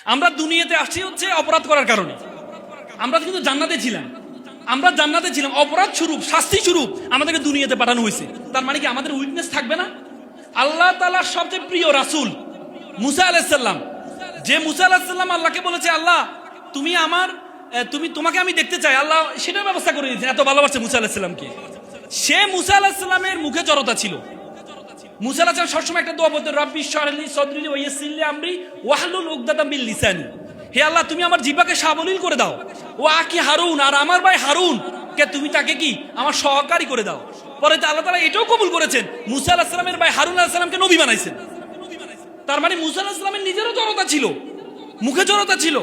আমরা দুনিয়াতে আসছি হচ্ছে অপরাধ করার কারণে। আমরা কিন্তু জান্নাতে ছিলাম, অপরাধ স্বরূপ, শাস্তি স্বরূপ আমাদেরকে দুনিয়াতে পাঠানো হয়েছে। তার মানে কি আমাদের উইকনেস থাকবে না? আল্লাহ তাআলার সবচেয়ে প্রিয় রাসূল মুসা আলাইহিস সালাম, যে মুসা আলাইহিস সালাম আল্লাহকে বলেছে, আল্লাহ তোমাকে আমি দেখতে চাই, আল্লাহ সেটার ব্যবস্থা করে দিয়েছেন, এত ভালোবাসে মুসা আলাইহিস সালামকে। সে মুসা আলাইহিস সালামের মুখে জড়তা ছিল। মুসা আলাইহিস সালাম সবসময় একটা দোয়া বলতেন, রাব্বি ইশরাহ লি সাদরি ওয়া ইয়াসসির লি আমরি ওয়াহলুল উকদাতাম মিন লিসানি। হে আল্লাহ, তুমি আমার জিহ্বাকে সাবলীল করে দাও। ও আকি হারুন, আর আমার ভাই হারুন কে তুমি তাকে কি আমার সহকারী করে দাও। পরে আল্লাহ তাআলা এটাও কবুল করেছেন, মুসা আলাইহিস সালামের ভাই হারুন আলাইহিস সালামকে নবী বানাইছেন। তার মানে মুসা আলাইহিস সালামের নিজেরও জড়তা ছিল, মুখে জড়তা ছিল।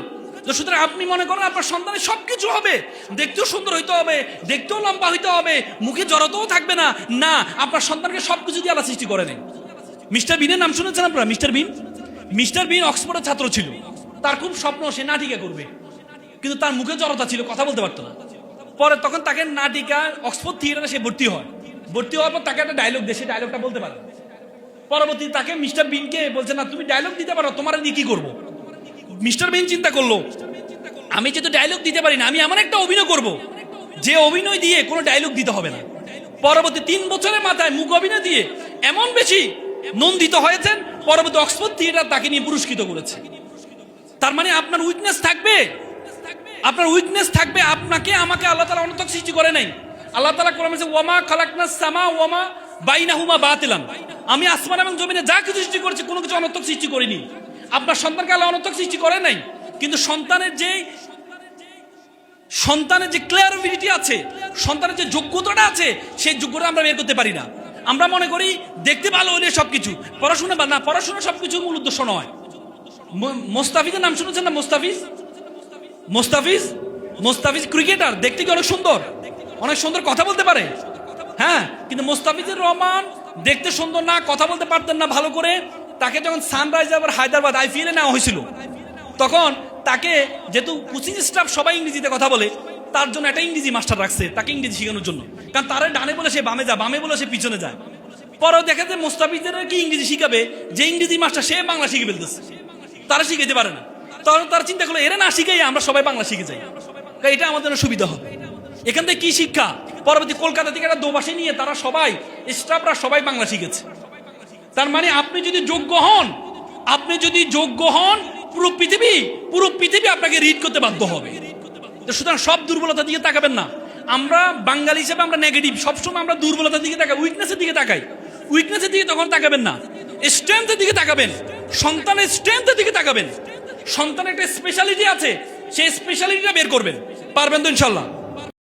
তো সুতরাং আপনি মনে করেন আপনার সন্তানের সবকিছু হবে, দেখতেও সুন্দর হইতে হবে, দেখতেও লম্বা হইতে হবে, মুখে জড়তাও থাকবে না। না, আপনার সন্তানকে সবকিছু দিয়ে আল্লাহ সৃষ্টি করে নেই। মিস্টার বিনের নাম শুনেছেন আপনারা? মিস্টার বিন অক্সফোর্ডের ছাত্র ছিল। তার খুব স্বপ্ন সে নাটিকা করবে, কিন্তু তার মুখে জড়তা ছিল, কথা বলতে পারতো না। পরে তখন তাকে নাটিকা অক্সফোর্ড থিয়েটারে সে ভর্তি হওয়ার পর তাকে একটা ডায়লগ দেয়, সে ডায়লগটা বলতে পারে। পরবর্তী তাকে মিস্টার বিনকে বলছে, না তুমি ডায়লগ দিতে পারো, তোমার দিয়ে কি করবো? মিস্টার বিন চিন্তা করলো, আমি যেহেতু ডায়লগ দিতে পারি না, আমি এমন একটা অভিনয় করব যে অভিনয় দিয়ে কোনো ডায়লগ দিতে হবে না। পরবর্তী 3 বছরের মাথায় মুখ অভিনয় দিয়ে এমন বেশি নন্দিত হয়েছেন, পরবর্তী অক্সফোর্ড থিয়েটার তাকে নিয়ে পুরস্কৃত করেছে। তার মানে আপনার উইকনেস থাকবে, আপনাকে আমাকে আল্লাহ তাআলা অনর্থক সৃষ্টি করে নাই। আল্লাহ তাআলা কোরআনে বলেছে, ওয়ামা খালাকনাস সামা ওয়ামা বাইনাহুমা বাতিলান। আমি আসমান এবং জমিনে যা কিছু সৃষ্টি করেছি কোনো কিছু অনর্থক সৃষ্টি করিনি। আপনার সন্তানকে আল্লাহ অনর্থক সৃষ্টি করে নাই, কিন্তু সন্তানের যে ক্লিয়ারিটি আছে, সন্তানের যে যোগ্যতাটা আছে, সেই যোগ্যতা আমরা বের করতে পারি না। আমরা মনে করি দেখতে ভালো হলে সবকিছু, পড়াশোনা সবকিছু মূল উদ্দেশ্য নয়। মোস্তাফিজের নাম শুনেছেন না? মোস্তাফিজ ক্রিকেটার, দেখতে কি অনেক সুন্দর কথা বলতে পারে। হ্যাঁ, কিন্তু মোস্তাফিজুর রহমান দেখতে সুন্দর না, কথা বলতে পারতেন না ভালো করে। তাকে যখন সানরাইজার্স হায়দ্রাবাদ IPL নেওয়া হয়েছিল, তখন তাকে যেহেতু কোচিং স্টাফ সবাই ইংরেজিতে কথা বলে, তার জন্য একটা ইংরেজি মাস্টার রাখছে তাকে ইংরেজি শেখানোর জন্য। কারণ তারা ডানে বলে সে বামে যায়, বামে বলে সে পিছনে যায়। পরেও দেখা যায় মোস্তাফিজের কি ইংরেজি শিখাবে, যে ইংরেজি মাস্টার সে বাংলা শিখে ফেলতেছে, তারা শিখাইতে পারে না। তখন তারা চিন্তা করলো, এরা না শিখাই আমরা সবাই বাংলা শিখে যাই, এটা আমাদের সুবিধা হবে। এখান থেকে কি শিক্ষা? পরবর্তী কলকাতা থেকে একটা দোবাসী নিয়ে তারা সবাই স্টাফরা সবাই বাংলা শিখেছে। তার মানে আপনি যদি যোগ্য হন, পুরো পৃথিবী আপনাকে রিড করতে বাধ্য হবে। সুতরাং সব দুর্বলতার দিকে তাকাবেন না। আমরা বাঙালি হিসেবে আমরা নেগেটিভ, সবসময় আমরা দুর্বলতার দিকে তাকাই, উইকনেসের দিকে তখন তাকাবেন না, স্ট্রেংথের দিকে তাকাবেন, সন্তানের স্ট্রেংথের দিকে তাকাবেন। সন্তানের একটা স্পেশালিটি আছে, সেই স্পেশালিটিটা বের করবেন, পারবেন তো ইনশাল্লাহ।